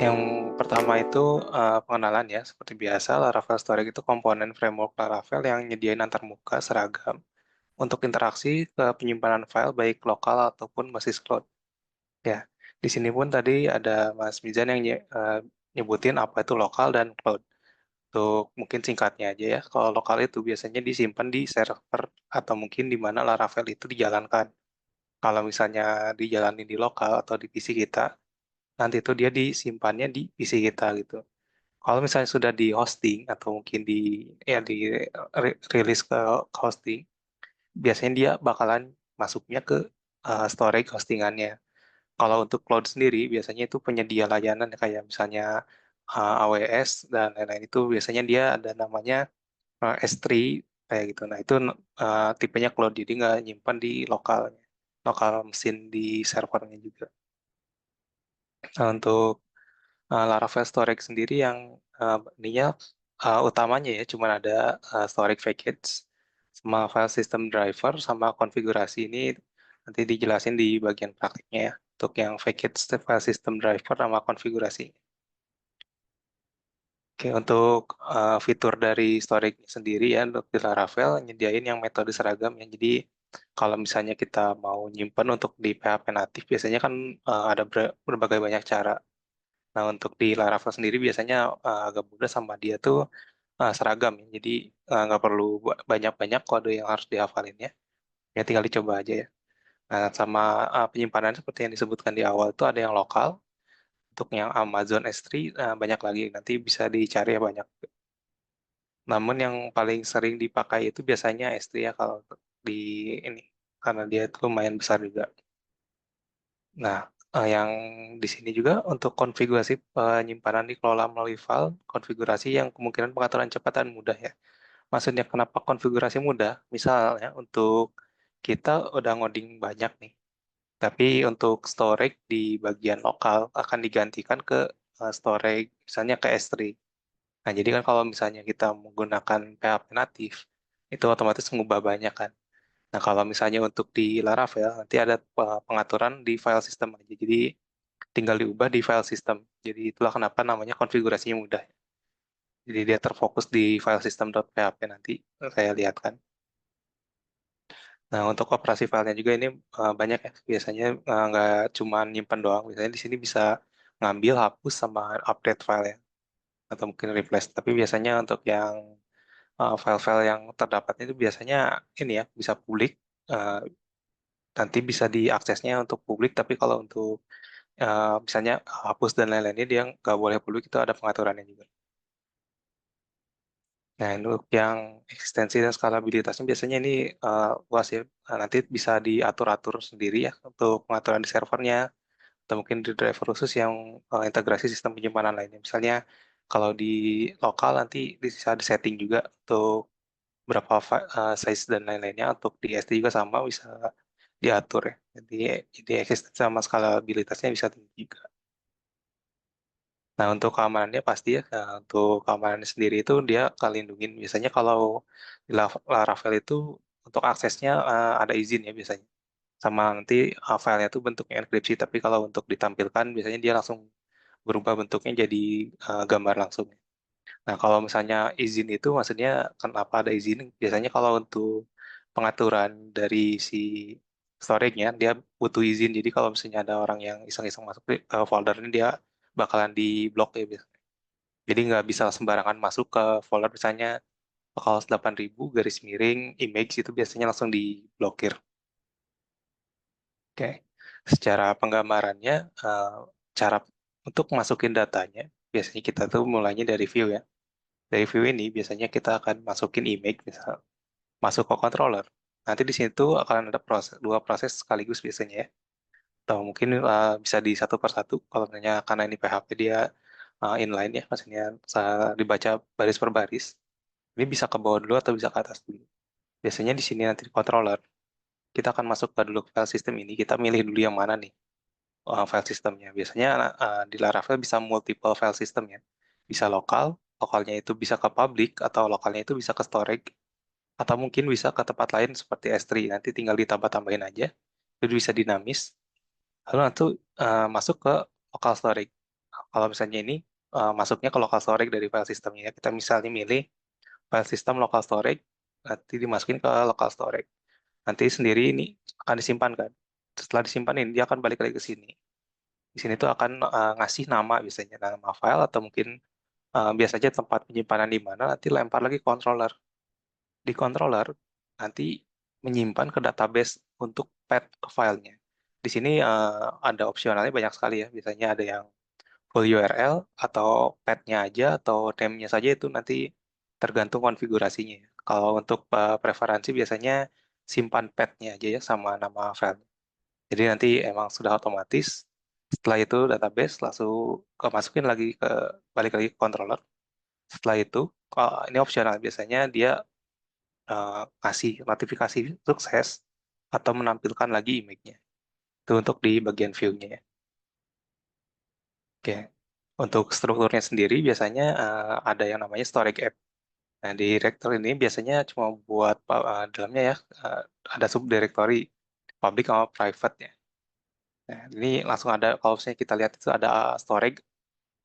Yang pertama itu pengenalan ya, seperti biasa Laravel Storage itu komponen framework Laravel yang nyediain antarmuka seragam untuk interaksi ke penyimpanan file baik lokal ataupun basis cloud. Ya, di sini pun tadi ada Mas Mizan yang nyebutin apa itu lokal dan cloud. Untuk mungkin singkatnya aja ya, kalau lokal itu biasanya disimpan di server atau mungkin di mana Laravel itu dijalankan. Kalau misalnya dijalanin di lokal atau di PC kita, nanti itu dia disimpannya di PC kita gitu. Kalau misalnya sudah di hosting atau mungkin di rilis ke hosting, biasanya dia bakalan masuknya ke storage hostingannya. Kalau untuk cloud sendiri, biasanya itu penyedia layanan kayak misalnya AWS dan lain-lain itu biasanya dia ada namanya S3 kayak gitu. Nah itu tipenya cloud, jadi nggak nyimpan di lokalnya, lokal mesin di servernya juga. Nah, untuk Laravel Storage sendiri yang ininya utamanya ya cuma ada storage package sama file system driver sama konfigurasi ini nanti dijelasin di bagian praktiknya ya untuk yang package file system driver sama konfigurasi. Oke, untuk fitur dari storage sendiri ya untuk di Laravel nyediain yang metode seragam ya. Jadi kalau misalnya kita mau nyimpen untuk di PHP natif biasanya kan ada berbagai banyak cara. Nah, untuk di Laravel sendiri biasanya agak mudah sama dia tuh seragam ya. Jadi nggak perlu banyak-banyak kode yang harus dihafalin ya. Ya tinggal dicoba aja ya. Nah, sama penyimpanan seperti yang disebutkan di awal itu ada yang lokal. Untuk yang Amazon S3 banyak lagi. Nanti bisa dicari ya banyak. Namun yang paling sering dipakai itu biasanya S3 ya kalau untuk di ini. Karena dia itu lumayan besar juga. Nah, yang di sini juga untuk konfigurasi penyimpanan dikelola melalui file konfigurasi yang kemungkinan pengaturan cepat dan mudah ya. Maksudnya kenapa konfigurasi mudah? Misalnya untuk kita udah ngoding banyak nih, tapi untuk storage di bagian lokal akan digantikan ke storage misalnya ke S3. Nah, jadi kan kalau misalnya kita menggunakan PHP natif, itu otomatis mengubah banyak kan. Nah, kalau misalnya untuk di Laravel, nanti ada pengaturan di file system aja. Jadi, tinggal diubah di file system. Jadi, itulah kenapa namanya konfigurasinya mudah. Jadi, dia terfokus di file system.php nanti, saya lihat kan. Nah, untuk operasi filenya juga ini banyak ya. Biasanya nggak cuma nyimpan doang. Biasanya di sini bisa ngambil, hapus, sama update file ya. Atau mungkin replace. Tapi biasanya untuk yang file-file yang terdapatnya itu biasanya ini ya, bisa publik. eh, Nanti bisa diaksesnya untuk publik, tapi kalau untuk misalnya hapus dan lain-lainnya dia nggak boleh publik, itu ada pengaturannya juga. Nah, untuk yang eksistensi dan skalabilitasnya biasanya ini luas ya. Nah, nanti bisa diatur-atur sendiri ya untuk pengaturan di servernya, atau mungkin di driver khusus yang integrasi sistem penyimpanan lainnya. Misalnya kalau di lokal nanti bisa disetting juga untuk berapa size dan lain-lainnya. Untuk di SD juga sama bisa diatur ya. Jadi eksistensi sama skalabilitasnya bisa tinggi juga. Nah, untuk keamanannya pasti ya, untuk keamanan sendiri itu dia akan lindungin. Biasanya kalau di Laravel itu untuk aksesnya ada izin ya biasanya. Sama nanti filenya itu bentuknya enkripsi, tapi kalau untuk ditampilkan biasanya dia langsung berubah bentuknya jadi gambar langsung. Nah, kalau misalnya izin itu maksudnya kenapa ada izin? Biasanya kalau untuk pengaturan dari si storage-nya, dia butuh izin. Jadi kalau misalnya ada orang yang iseng-iseng masuk ke folder ini, dia bakalan diblok ya biasanya. Jadi nggak bisa sembarangan masuk ke folder misalnya kalau 8000 garis miring image itu biasanya langsung diblokir. Oke. Secara penggambarannya, cara untuk masukin datanya, biasanya kita tuh mulainya dari view ya. Dari view ini biasanya kita akan masukin image misal masuk ke controller. Nanti di situ akan ada dua proses sekaligus biasanya ya. Atau mungkin bisa di satu per satu kalau misalnya karena ini PHP dia inline ya, maksudnya dibaca baris per baris. Ini bisa ke bawah dulu atau bisa ke atas dulu. Biasanya di sini nanti di controller kita akan masuk ke dulu file system ini, kita milih dulu yang mana nih file systemnya. Biasanya di Laravel bisa multiple file system ya. Bisa lokal, lokalnya itu bisa ke public, atau lokalnya itu bisa ke storage, atau mungkin bisa ke tempat lain seperti S3. Nanti tinggal ditambah-tambahin aja. Itu bisa dinamis. Lalu nanti masuk ke local storage. kalau misalnya ini masuknya ke local storage dari file sistemnya. Kita misalnya milih file system local storage, nanti dimasukin ke local storage. Nanti sendiri ini akan disimpan kan. Setelah disimpan ini dia akan balik lagi ke sini. Di sini tuh akan ngasih nama biasanya nama file atau mungkin biasanya tempat penyimpanan di mana nanti lempar lagi controller. Di controller nanti menyimpan ke database untuk path filenya. Di sini ada opsionalnya banyak sekali ya. Biasanya ada yang full URL atau path-nya aja atau name-nya saja itu nanti tergantung konfigurasinya. Kalau untuk preferensi biasanya simpan path-nya aja ya sama nama file. Jadi nanti emang sudah otomatis setelah itu database langsung masukin lagi balik lagi ke controller. Setelah itu ini opsional biasanya dia kasih notifikasi sukses atau menampilkan lagi image-nya. Itu untuk di bagian view-nya ya. Oke. Untuk strukturnya sendiri biasanya ada yang namanya storage app. Nah, di directory ini biasanya cuma buat dalamnya ya ada subdirectory public sama private ya. Nah, ini langsung ada kalau misalnya kita lihat itu ada storage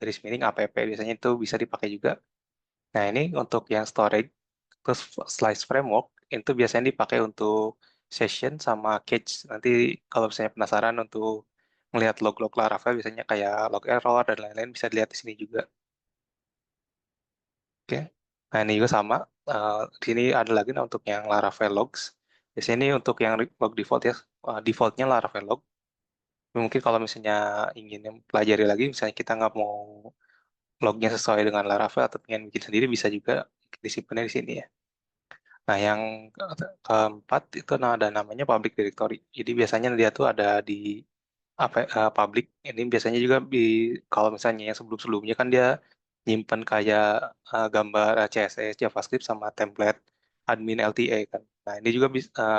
dari meaning app biasanya itu bisa dipakai juga. Nah, ini untuk yang storage terus slice framework itu biasanya dipakai untuk session sama cache. Nanti kalau misalnya penasaran untuk melihat log-log Laravel biasanya kayak log error dan lain-lain bisa dilihat di sini juga. Oke. Nah, ini juga sama. Di sini ada lagi nah, untuk yang Laravel logs. Biasanya ini untuk yang log default ya. Defaultnya Laravel log. Mungkin kalau misalnya ingin pelajari lagi, misalnya kita nggak mau lognya sesuai dengan Laravel atau pengen bikin sendiri, bisa juga disimpannya di sini ya. Nah, yang keempat itu ada namanya public directory. Jadi biasanya dia tuh ada di public. Ini biasanya juga kalau misalnya yang sebelum-sebelumnya kan dia nyimpen kayak gambar CSS, JavaScript sama template admin LTA kan. Nah, ini juga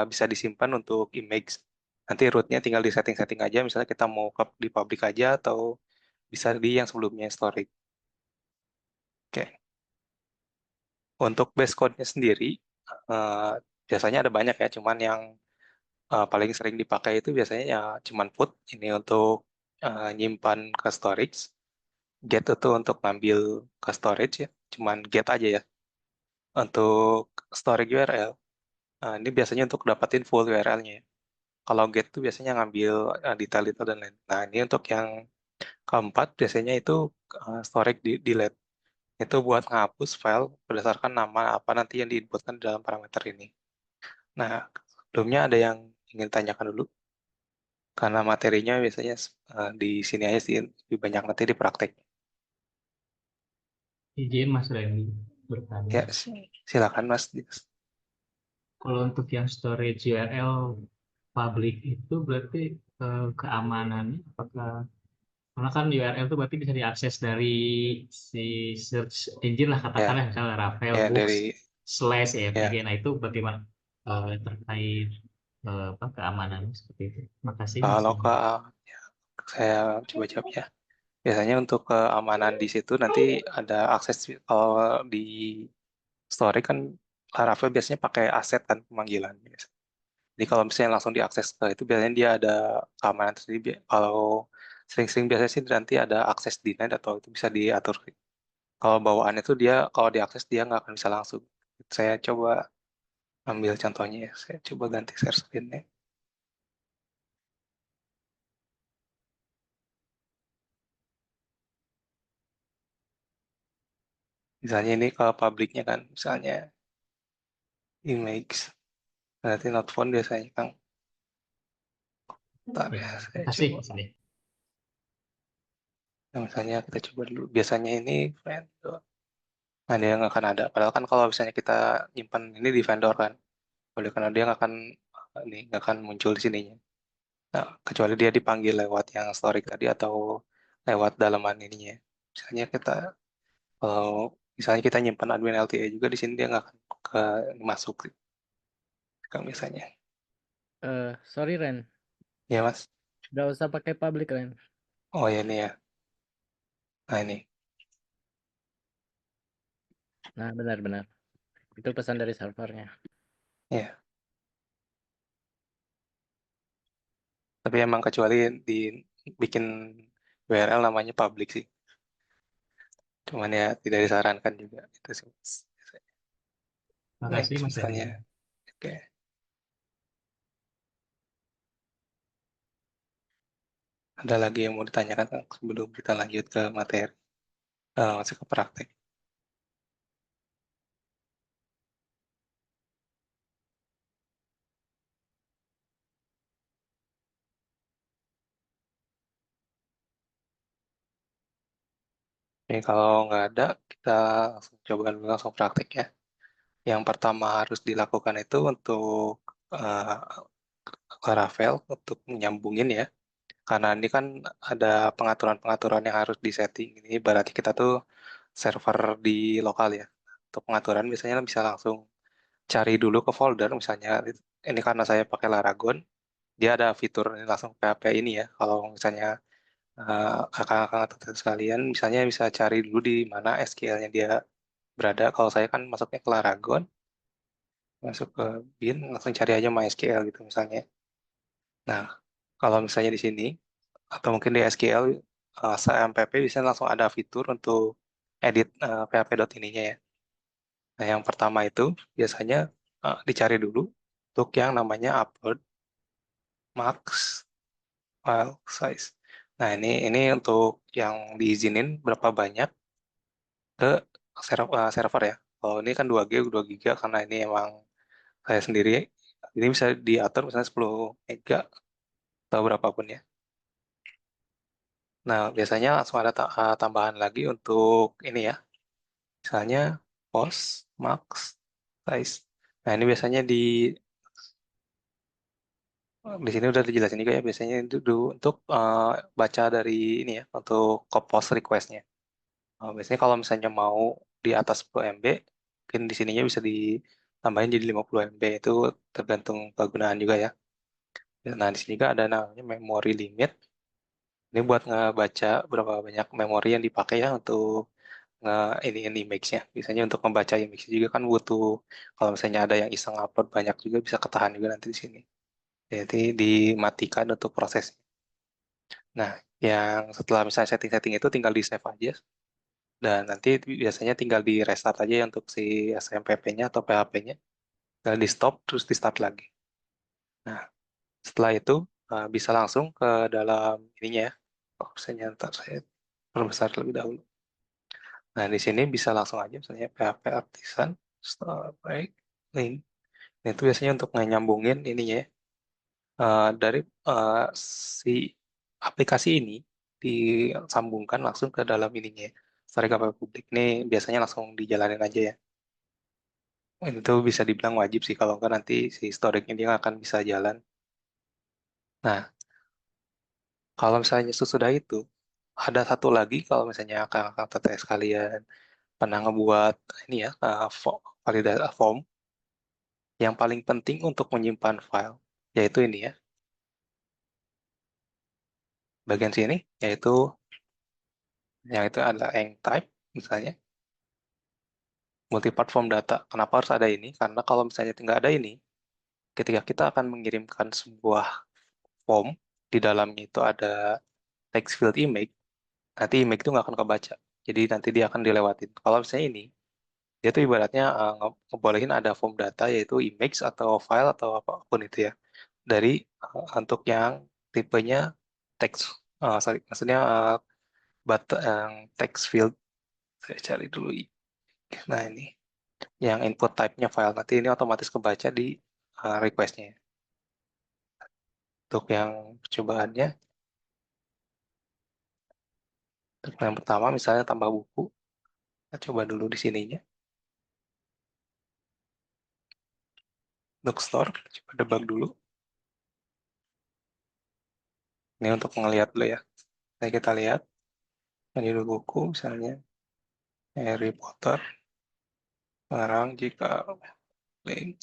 bisa disimpan untuk image. Nanti rootnya tinggal di setting-setting aja. Misalnya kita mau di public aja atau bisa di yang sebelumnya storage. Oke. Untuk base code-nya sendiri, eh, biasanya ada banyak ya. Cuman yang paling sering dipakai itu biasanya ya cuman put ini untuk nyimpan ke storage, get itu untuk ngambil ke storage ya, cuman get aja ya. Untuk storage URL, ini biasanya untuk dapatin full URL-nya ya. Kalau get itu biasanya ngambil detail-detail dan lain. Nah, ini untuk yang keempat biasanya itu storage delete. Itu buat ngapus file berdasarkan nama apa nanti yang diinputkan dalam parameter ini. Nah, sebelumnya ada yang ingin tanyakan dulu? Karena materinya biasanya di sini aja sih, lebih banyak nanti di praktek. Izin Mas Randy bertanya. Ya, silakan Mas. Kalau untuk yang storage URL public itu berarti keamanannya apakah karena kan URL itu berarti bisa diakses dari si search engine lah katakanlah Ya, misalnya Ravel ya Books dari slash EFTG. ya Nah itu bagaimana terkait apa keamanannya seperti itu. Makasih Mas kalau Randy. ya, saya coba jawab ya. Biasanya untuk keamanan di situ nanti ada akses kalau di story kan Laravel biasanya pakai aset kan pemanggilan. Jadi kalau misalnya langsung diakses ke itu biasanya dia ada keamanan sendiri. Kalau sering-sering biasanya sih nanti ada akses denied atau itu bisa diatur. Kalau bawaan itu dia kalau diakses dia nggak akan bisa langsung. Saya coba ambil contohnya ya. Saya coba ganti share screen-nya. Misalnya ini ke publiknya kan, misalnya image, berarti not found biasanya kan. Bentar Ya, ya, saya makasih coba. Mas Randy. Nah, misalnya kita coba dulu. Biasanya ini vendor. Nah, dia nggak akan ada. Padahal kan kalau misalnya kita nyimpan ini di vendor kan, boleh karena dia nggak akan ini nggak akan muncul di sininya. Nah, kecuali dia dipanggil lewat yang storage tadi atau lewat dalaman ininya. Misalnya kita kalau misalnya kita nyimpan admin LTA juga di sini dia nggak akan ke masuk kan misalnya. Sorry Ren, Ya Mas. udah usah pakai public Ren. Oh ya ini ya. Nah ini. Nah benar-benar, itu pesan dari servernya. Ya. Tapi emang kecuali bikin URL namanya public sih. Cuman ya tidak disarankan juga itu sih. Next Makasih Mas misalnya, Heri. oke. Ada lagi yang mau ditanyakan Kang, sebelum kita lanjut ke materi, masuk ke praktek. Oke, kalau nggak ada, kita coba dulu langsung praktek ya. Yang pertama harus dilakukan itu untuk uh, Laravel untuk menyambungin ya. Karena ini kan ada pengaturan-pengaturan yang harus disetting. Ini berarti kita tuh server di lokal ya. Untuk pengaturan biasanya bisa langsung cari dulu ke folder misalnya. Ini karena saya pakai Laragon, dia ada fitur ini langsung PHP ini ya. Kalau misalnya kakak-kakak atau sekalian, misalnya bisa cari dulu di mana SQL-nya dia berada. Kalau saya kan masuknya ke Laragon, masuk ke bin, langsung cari aja MySQL gitu misalnya. Nah, kalau misalnya di sini, atau mungkin di SQL, SAMPP bisa langsung ada fitur untuk edit PHP dot ininya ya. Nah, yang pertama itu biasanya dicari dulu untuk yang namanya upload max file size. Nah, ini untuk yang diizinin berapa banyak ke server ya. Kalau ini kan 2 giga karena ini emang saya sendiri. Ini bisa diatur misalnya 10 mega atau berapapun ya. Nah, biasanya langsung ada tambahan lagi untuk ini ya. Misalnya post, max, size. Nah, ini biasanya di sini udah dijelasin juga ya. Biasanya itu untuk baca dari ini ya, untuk post request-nya. Biasanya kalau misalnya mau di atas 10 MB, mungkin di sininya bisa ditambahin jadi 50 MB. Itu tergantung kegunaan juga ya. Nah, di sini juga ada namanya memory limit. Ini buat ngebaca berapa banyak memori yang dipakai ya untuk ini image-nya. Biasanya untuk membaca image juga kan butuh, kalau misalnya ada yang iseng upload banyak juga bisa ketahan juga nanti di sini. Jadi dimatikan untuk proses. Nah, yang setelah misalnya setting-setting itu tinggal di save aja dan nanti biasanya tinggal di restart aja ya untuk si SMPP-nya atau PHP-nya. Tinggal di stop terus di start lagi. Nah, setelah itu bisa langsung ke dalam ininya ya. Oh, misalnya ntar saya perbesar terlebih dahulu. Nah, di sini bisa langsung aja misalnya PHP Artisan, start, break, link. Nah, itu biasanya untuk nyambungin ininya ya. Dari si aplikasi ini disambungkan langsung ke dalam ininya ya. Static API publik ini biasanya langsung dijalanin aja ya. Itu bisa dibilang wajib sih kalau nggak nanti si storage-nya dia nggak akan bisa jalan. Nah, kalau misalnya sesudah itu ada satu lagi kalau misalnya kakak TTS kalian pernah ngebuat ini ya validasi form yang paling penting untuk menyimpan file yaitu ini ya bagian sini yaitu yang itu adalah eng type misalnya multi-part form data. Kenapa harus ada ini? Karena kalau misalnya tidak ada ini, ketika kita akan mengirimkan sebuah form di dalamnya itu ada text field image, nanti image itu nggak akan kebaca. Jadi nanti dia akan dilewatin. Kalau misalnya ini, dia tuh ibaratnya ngebolehin ada form data yaitu image atau file atau apapun itu ya dari untuk yang tipenya text, sorry, maksudnya yang text field. Saya cari dulu. Nah ini yang input type-nya file nanti ini otomatis kebaca di request-nya. Untuk yang percobaannya, untuk yang pertama misalnya tambah buku, kita coba dulu di sininya. Untuk store, kita coba debug dulu. Ini untuk ngelihat dulu ya. Nah, kita lihat, ini dulu buku misalnya, Harry Potter. Sekarang jika link,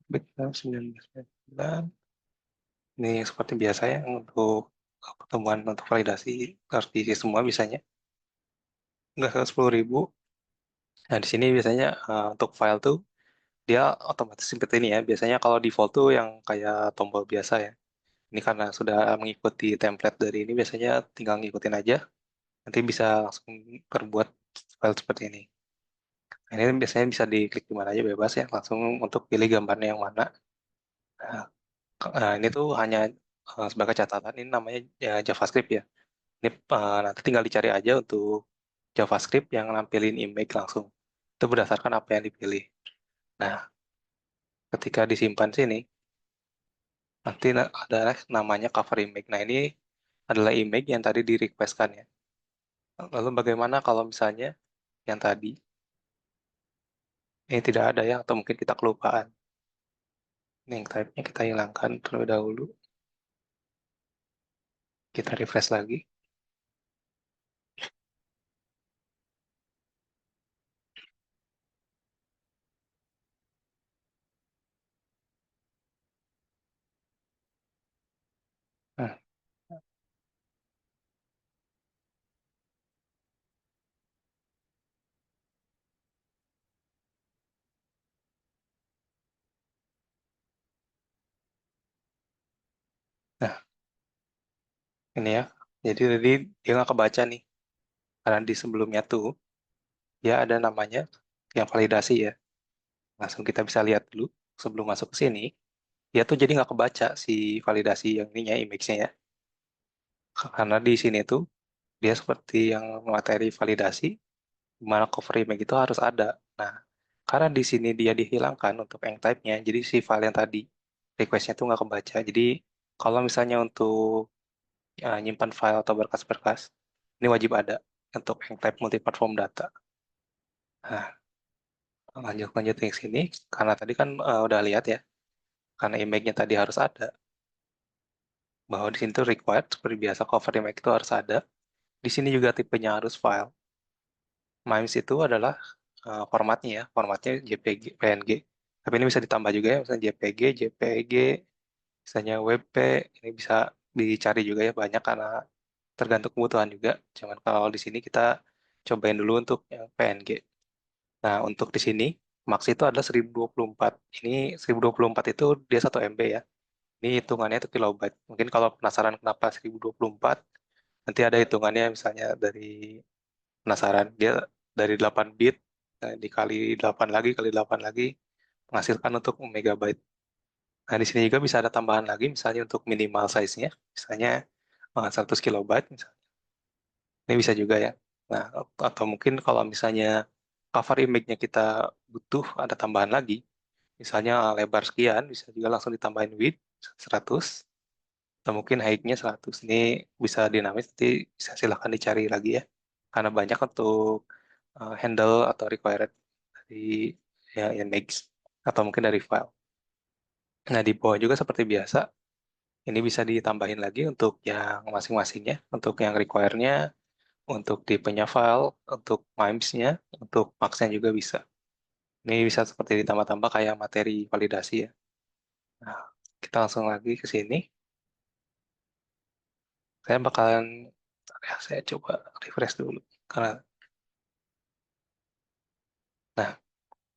Bintang 1999. Ini seperti biasa ya untuk pertemuan untuk validasi harus diisi semua bisanya. Nggak 10.000. Nah, di sini biasanya untuk file tuh dia otomatis seperti ini ya. Biasanya kalau default tuh yang kayak tombol biasa ya. Ini karena sudah mengikuti template dari ini, biasanya tinggal ngikutin aja. Nanti bisa langsung terbuat file seperti ini. Nah, ini biasanya bisa diklik di mana aja bebas ya, langsung untuk pilih gambarnya yang mana. Nah, ini tuh hanya sebagai catatan, ini namanya ya, JavaScript ya. Ini nanti tinggal dicari aja untuk JavaScript yang nampilin image langsung. Itu berdasarkan apa yang dipilih. Nah, ketika disimpan sini, nanti ada namanya cover image. Nah, ini adalah image yang tadi di request-kan ya. Lalu bagaimana kalau misalnya yang tadi ini tidak ada ya, atau mungkin kita kelupaan. Ini yang type-nya kita hilangkan terlebih dahulu. Kita refresh lagi. Nah, nah, ini ya. Jadi tadi dia nggak kebaca nih. Karena di sebelumnya tuh, dia ada namanya yang validasi ya. Langsung kita bisa lihat dulu sebelum masuk ke sini. Dia tuh jadi nggak kebaca si validasi yang ininya, image-nya ya. Karena di sini tuh, dia seperti yang materi validasi, di mana cover image itu harus ada. Nah, karena di sini dia dihilangkan untuk yang type-nya, jadi si file yang tadi, request-nya tuh nggak kebaca. Jadi, kalau misalnya untuk nyimpan file atau berkas-berkas, ini wajib ada untuk yang type multi-platform data. Nah, lanjut ke sini, karena tadi kan udah lihat ya, karena image-nya tadi harus ada, bahwa di sini tuh required, seperti biasa cover image itu harus ada. Di sini juga tipenya harus file. MIMES itu adalah formatnya ya, formatnya JPG, PNG. Tapi ini bisa ditambah juga ya, misalnya JPG, JPG, misalnya WP, ini bisa dicari juga ya banyak karena tergantung kebutuhan juga. Cuman kalau di sini kita cobain dulu untuk yang PNG. Nah, untuk di sini max itu adalah 1024. Ini 1024 itu dia 1 MB ya. Ini hitungannya itu kilobyte. Mungkin kalau penasaran kenapa 1024, nanti ada hitungannya misalnya dari penasaran dia dari 8 bit dikali 8 lagi kali 8 lagi menghasilkan untuk megabyte. Nah, di sini juga bisa ada tambahan lagi misalnya untuk minimal size-nya, misalnya 100 kilobyte misalnya. Ini bisa juga ya. Nah, atau mungkin kalau misalnya cover image-nya kita butuh ada tambahan lagi, misalnya lebar sekian, bisa juga langsung ditambahin width 100, atau mungkin height-nya 100. Ini bisa dinamis, nanti bisa silahkan dicari lagi ya. Karena banyak untuk handle atau required dari ya, image, atau mungkin dari file. Nah, di bawah juga seperti biasa, ini bisa ditambahin lagi untuk yang masing-masingnya, untuk yang require-nya, untuk tipenya file, untuk MIMES-nya, untuk max-nya juga bisa. Ini bisa seperti ditambah-tambah kayak materi validasi ya. Nah, kita langsung lagi ke sini. Saya bakalan, ya, saya coba refresh dulu. Karena, nah,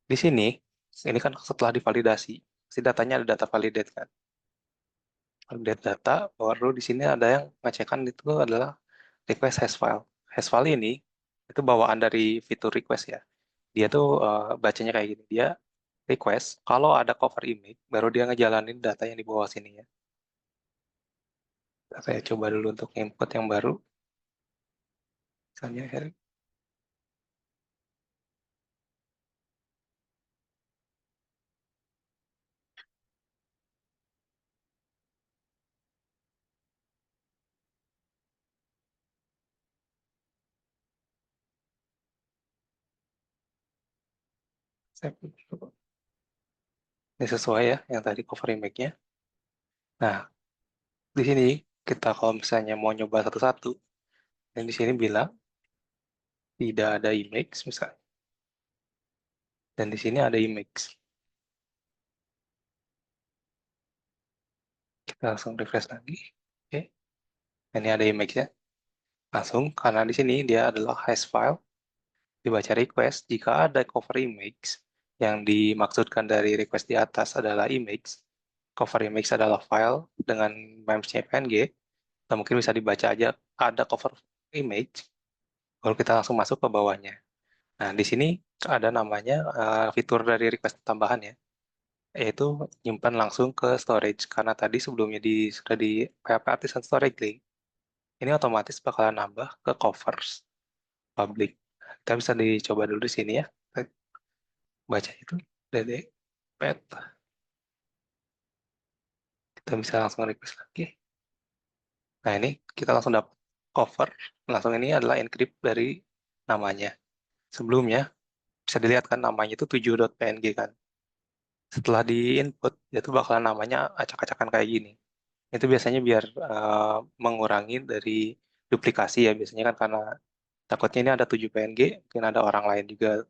di sini, ini kan setelah divalidasi, si datanya ada data validate kan. Validate data, baru di sini ada yang ngecekkan itu adalah request hash file. Hash file ini, itu bawaan dari fitur request ya. Dia tuh bacanya kayak gini. Dia request, kalau ada cover image, baru dia ngejalanin data yang di bawah sini ya. Saya coba dulu untuk input yang baru. Misalnya, saya coba. Ini sesuai ya, yang tadi cover image-nya. Nah, di sini kita kalau misalnya mau nyoba satu-satu, dan di sini bilang tidak ada image misalnya, dan di sini ada image. Kita langsung refresh lagi. Oke, ini ada image-nya. Langsung, karena di sini dia adalah hash file, dibaca request, jika ada cover image, Yang dimaksudkan dari request di atas adalah image, cover image adalah file dengan memesnya PNG, atau mungkin bisa dibaca aja ada cover image, lalu kita langsung masuk ke bawahnya. Nah, di sini ada namanya fitur dari request tambahan ya, yaitu nyimpan langsung ke storage. Karena tadi sebelumnya sudah di PHP Artisan Storage Link, ini otomatis bakalan nambah ke covers public. Kita bisa dicoba dulu di sini ya. Kita baca itu ddpet. Kita bisa langsung request lagi. Nah, ini kita langsung dapat cover. Langsung ini adalah encrypt dari namanya. Sebelumnya bisa dilihat kan namanya itu 7.png kan. Setelah di input, itu bakalan namanya acak-acakan kayak gini. Itu biasanya biar mengurangi dari duplikasi ya. Biasanya kan karena takutnya ini ada 7 PNG, mungkin ada orang lain juga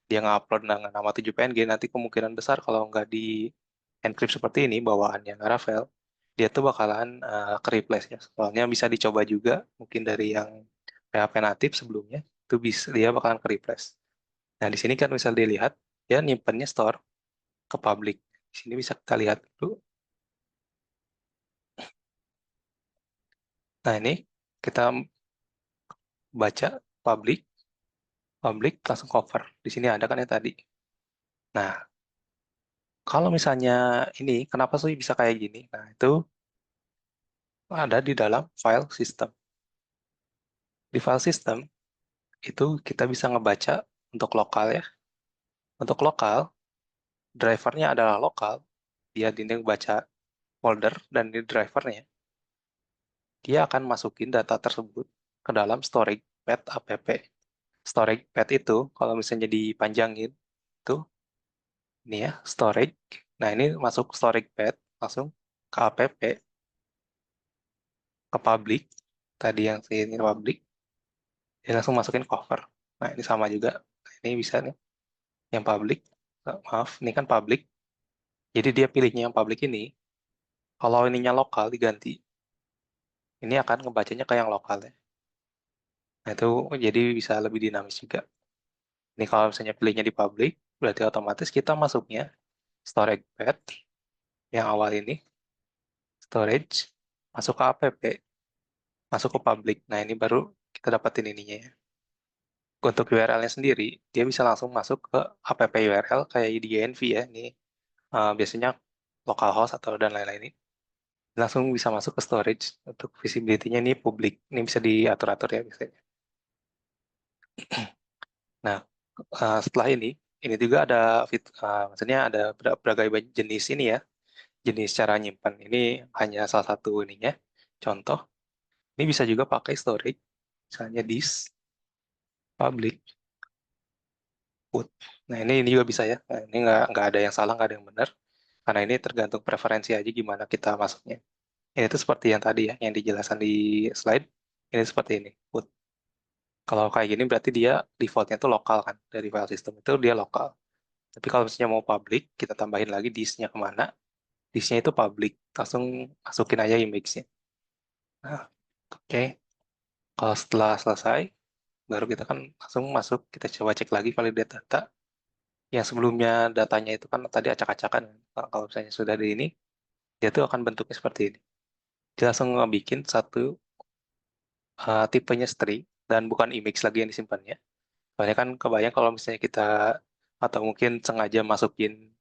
dia nge-upload dengan nama 7 PNG, nanti kemungkinan besar kalau nggak di encrypt seperti ini, bawaannya Laravel, dia tuh bakalan ke-replace ya. Soalnya bisa dicoba juga, mungkin dari yang PHP natif sebelumnya, itu bisa dia bakalan ke-replace. Nah, di sini kan bisa dilihat, dia nyimpennya store ke public. Di sini bisa kita lihat dulu. Nah, ini kita baca public, public langsung cover. Di sini ada kan ya tadi. Nah, kalau misalnya ini, kenapa sih bisa kayak gini? Nah, itu ada di dalam file system. Di file system, itu kita bisa ngebaca untuk lokal ya. Untuk lokal, drivernya adalah lokal. Dia di baca folder dan di drivernya, dia akan masukin data tersebut ke dalam storage path app. Storage path itu, kalau misalnya dipanjangin, itu ini ya, storage. Nah, ini masuk storage path, langsung ke app, ke public. Tadi yang ini public, dia langsung masukin cover. Nah, ini sama juga. Ini bisa nih, yang public. Maaf, ini kan public. Jadi dia pilihnya yang public ini. Kalau ininya lokal diganti, ini akan ngebacanya ke yang lokal ya. Nah, itu jadi bisa lebih dinamis juga. Ini kalau misalnya pilihnya di public, berarti otomatis kita masuknya storage path yang awal ini, storage, masuk ke app, masuk ke public. Nah, ini baru kita dapetin ininya ya. Untuk URL-nya sendiri, dia bisa langsung masuk ke app URL kayak di IDNV ya. Ini biasanya localhost atau dan lain-lain ini. Langsung bisa masuk ke storage. Untuk visibility-nya ini publik. Ini bisa diatur-atur ya biasanya. Nah, setelah ini juga ada maksudnya ada berbagai jenis ini ya. Jenis cara nyimpan. Ini hanya salah satu ininya. Contoh, ini bisa juga pakai storage. Misalnya disk, public, put. Nah, ini juga bisa ya. Nah, ini nggak ada yang salah, nggak ada yang benar. Karena ini tergantung preferensi aja gimana kita masuknya. Ini tuh seperti yang tadi ya, yang dijelaskan di slide. Ini seperti ini, put. Kalau kayak gini berarti dia defaultnya tuh lokal kan. Dari file system itu dia lokal. Tapi kalau misalnya mau public, kita tambahin lagi disknya kemana. Disknya itu public. Langsung masukin aja image-nya. Nah, oke. Kalau setelah selesai, baru kita kan langsung masuk. Kita coba cek lagi validate data. Yang sebelumnya datanya itu kan tadi acak-acakan. Nah, kalau misalnya sudah di ini, dia tuh akan bentuknya seperti ini. Dia langsung bikin satu tipenya string dan bukan image lagi yang disimpannya. Soalnya kan kebayang kalau misalnya kita atau mungkin sengaja masukin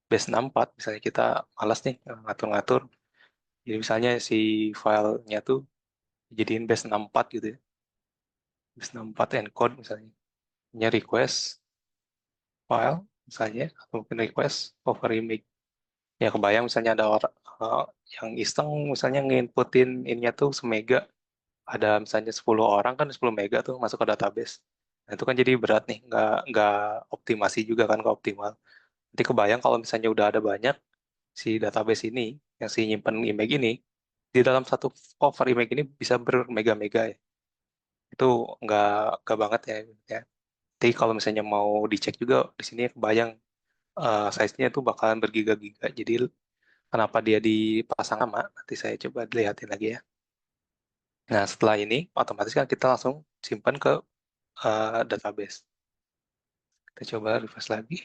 base 64, misalnya kita malas nih ngatur-ngatur. Jadi misalnya si filenya tuh jadiin base 64 gitu ya. Base 64 encode misalnya. Nya request file misalnya atau mungkin request over image. Ya kebayang misalnya ada orang yang iseng misalnya nginputin ininya tuh semega, ada misalnya 10 orang kan 10 mega tuh masuk ke database. Nah, itu kan jadi berat nih, nggak optimasi juga kan, nggak optimal. Nanti kebayang kalau misalnya udah ada banyak si database ini, yang si nyimpen image ini, di dalam satu cover image ini bisa bermega-mega ya. Itu nggak, nggak banget ya. Ya. Jadi kalau misalnya mau dicek juga, di sini kebayang size-nya itu bakalan bergiga-giga. Jadi kenapa dia dipasang sama, nanti saya coba lihatin lagi ya. Nah, setelah ini, otomatis kan kita langsung simpan ke database. Kita coba refresh lagi.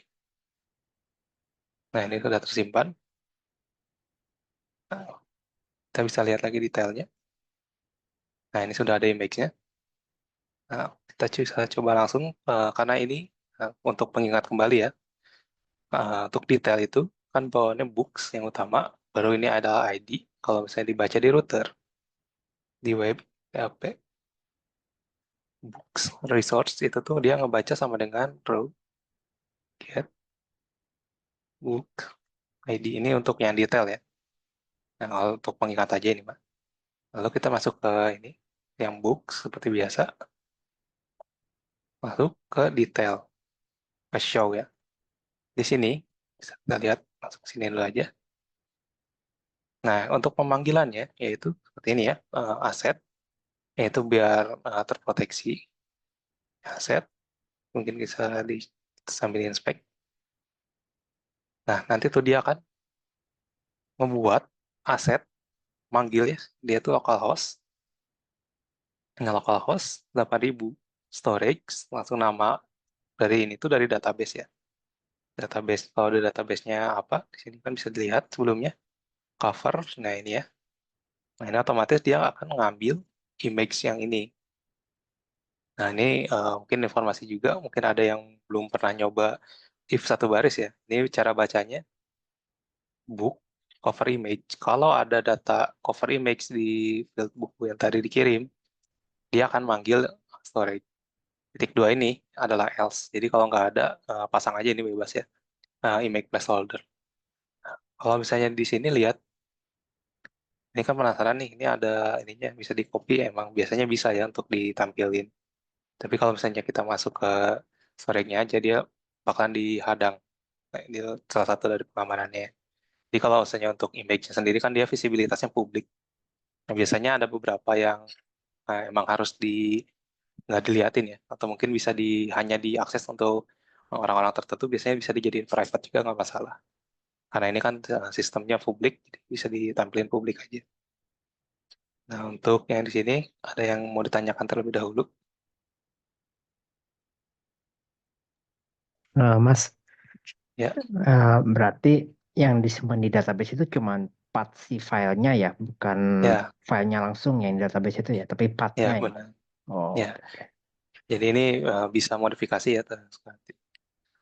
Nah, ini sudah tersimpan. Nah, kita bisa lihat lagi detailnya. Nah, ini sudah ada image-nya. Nah, kita bisa coba langsung, karena ini untuk pengingat kembali ya. Untuk detail itu, kan bawaannya books yang utama, baru ini ada ID. Kalau misalnya dibaca di router, di web, PHP, books, resource, itu tuh dia ngebaca sama dengan row, get, book, ID. Ini untuk yang detail ya. Nah, kalau untuk pengingat aja ini, Pak. Lalu kita masuk ke ini, yang books, seperti biasa. Masuk ke detail, ke show ya. Di sini, bisa kita lihat, masuk ke sini dulu aja. Nah, untuk pemanggilannya, yaitu seperti ini ya, aset, yaitu biar terproteksi. Aset, mungkin bisa sambil inspect. Nah, nanti tuh dia akan membuat aset, manggil ya, dia tuh localhost. Nah, localhost 8000, storage, langsung nama dari ini tuh dari database ya. Database, kalau di database-nya apa, di sini kan bisa dilihat sebelumnya, cover, nah ini ya. Nah, ini otomatis dia akan mengambil image yang ini. Nah, ini mungkin informasi juga, mungkin ada yang belum pernah nyoba if satu baris ya. Ini cara bacanya, book, cover image. Kalau ada data cover image di field buku yang tadi dikirim, dia akan manggil storage. Titik dua ini adalah else. Jadi kalau nggak ada, pasang aja ini bebas ya, image placeholder. Kalau misalnya di sini lihat, ini kan penasaran nih, ini ada ininya, bisa di copy, emang biasanya bisa ya untuk ditampilin. Tapi kalau misalnya kita masuk ke storage-nya aja, dia bakalan dihadang. Nah, ini salah satu dari pengamanannya. Jadi kalau misalnya untuk image-nya sendiri kan dia visibilitasnya publik. Nah, biasanya ada beberapa yang emang harus nggak diliatin ya, atau mungkin bisa hanya diakses untuk orang-orang tertentu, biasanya bisa dijadiin private juga nggak masalah. Karena ini kan sistemnya publik, jadi bisa ditampilin publik aja. Nah, untuk yang di sini, ada yang mau ditanyakan terlebih dahulu? Mas, Ya, berarti yang disimpan di database itu cuma part si filenya ya, bukan ya, filenya langsung yang di database itu ya, tapi partnya ya, ya. benar. Oh, Ya, oke, oke. jadi ini bisa modifikasi ya.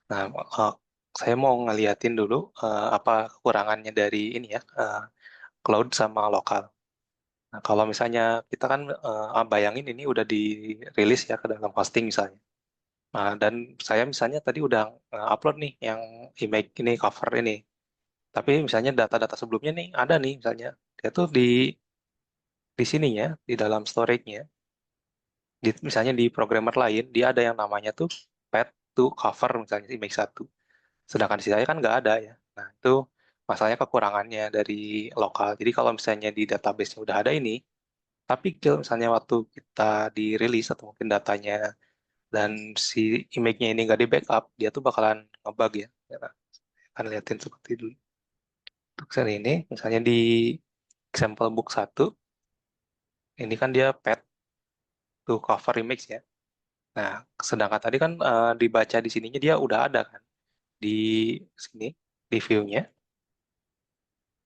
Nah, saya mau ngeliatin dulu apa kekurangannya dari ini ya, cloud sama lokal. Nah, kalau misalnya kita kan bayangin ini udah dirilis ya ke dalam hosting misalnya. Nah, dan saya misalnya tadi udah upload nih yang image ini, cover ini. Tapi misalnya data-data sebelumnya nih ada nih misalnya. Dia tuh di sininya, di dalam storage-nya, misalnya di programmer lain, dia ada yang namanya tuh pad to cover misalnya image satu. Sedangkan di saya kan nggak ada ya. Nah, itu masalahnya kekurangannya dari lokal. Jadi kalau misalnya di database-nya udah ada ini, tapi kalau misalnya waktu kita dirilis atau mungkin datanya dan si image-nya ini nggak di backup, dia tuh bakalan ngebug ya. Ya, akan liatin seperti dulu. Untuk seri ini, misalnya di example book satu, ini kan dia pad to cover image ya. Nah, sedangkan tadi kan dibaca di sininya dia udah ada kan. Di sini, di view-nya,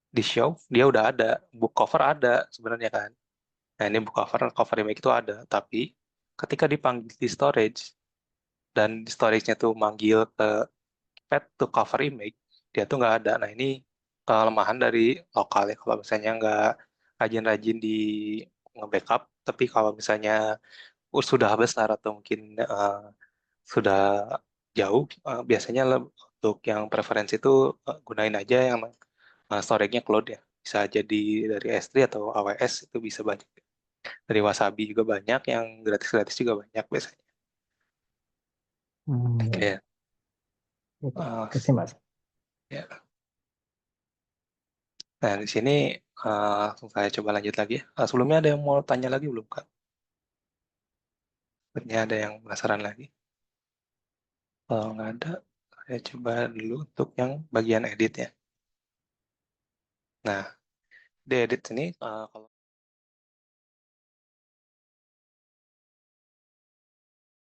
di show, dia udah ada. Book cover ada sebenarnya kan. Nah, ini book cover, cover image itu ada. Tapi ketika dipanggil di storage, dan di storage-nya tuh manggil ke pad to cover image, dia tuh nggak ada. Nah, ini kelemahan dari lokal ya. Kalau misalnya nggak rajin-rajin di nge-backup, tapi kalau misalnya sudah besar atau mungkin sudah jauh, biasanya untuk yang preferensi itu gunain aja yang storage-nya cloud ya. Bisa jadi dari S3 atau AWS itu bisa banyak. Dari Wasabi juga banyak, yang gratis-gratis juga banyak biasanya. Ya. Oke, Oke, eh, kasih Mas. ya. Nah, di sini saya coba lanjut lagi ya. Sebelumnya ada yang mau tanya lagi belum, Kak? Sepertinya ada yang penasaran lagi. Kalau nggak ada, saya coba dulu untuk yang bagian edit ya. Nah, di edit sini, kalau